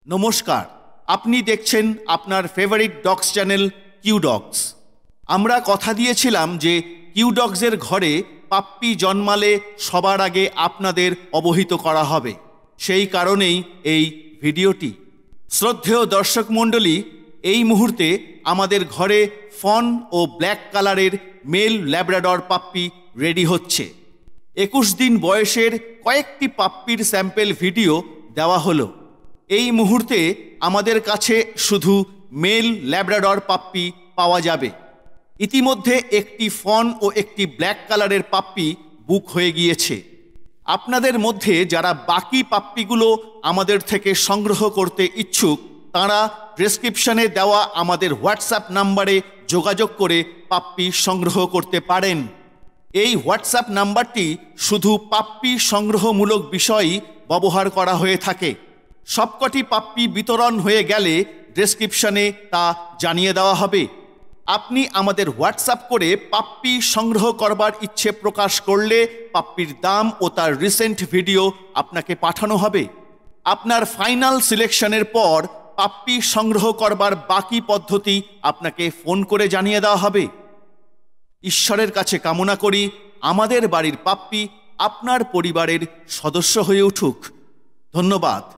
নমস্কার, আপনি দেখছেন আপনার favourite dogs channel Q dogs. আমরা কথা দিয়েছিলাম যে কিউ ডগসের ঘরে পাপ্পি জন্মালে সবার আগে আপনাদের অবহিত করা হবে। সেই কারণেই এই ভিডিওটি। শ্রদ্ধেয় দর্শক মণ্ডলী, এই মুহূর্তে আমাদের ঘরে ফন ও ব্ল্যাক কালারের মেল ল্যাব্রাডর পাপ্পি রেডি হচ্ছে। 21 দিন বয়সের কয়েকটি পাপ্পির স্যাম্পল ভিডিও দেওয়া হলো। এই মুহূর্তে আমাদের কাছে শুধু মেল ল্যাব্রাডর পাপ্পি পাওয়া যাবে। ইতিমধ্যে একটি ফন ও একটি ব্ল্যাক কালারের পাপ্পি বুক হয়ে গিয়েছে। আপনাদের মধ্যে যারা বাকি পাপ্পিগুলো আমাদের থেকে সংগ্রহ করতে ইচ্ছুক, তারা ডেসক্রিপশনে দেওয়া আমাদের হোয়াটসঅ্যাপ নাম্বারে যোগাযোগ করে পাপ্পি সংগ্রহ করতে পারেন। এই হোয়াটসঅ্যাপ নাম্বারটি শুধু পাপ্পি সংগ্রহমূলক বিষয়ই ব্যবহার করা হয়ে থাকে। সবকটি পাপ্পি বিতরণ হয়ে গেলে ডেসক্রিপশনে তা জানিয়ে দেওয়া হবে। আপনি আমাদের হোয়াটসঅ্যাপ করে পাপ্পি সংগ্রহ করবার ইচ্ছে প্রকাশ করলে পাপ্পির দাম ও তার রিসেন্ট ভিডিও আপনাকে পাঠানো হবে। আপনার ফাইনাল সিলেকশনের পর পাপ্পি সংগ্রহ করবার বাকি পদ্ধতি আপনাকে ফোন করে জানিয়ে দেওয়া হবে। ঈশ্বরের কাছে কামনা করি আমাদের বাড়ির পাপ্পি আপনার পরিবারের সদস্য হয়ে উঠুক। ধন্যবাদ।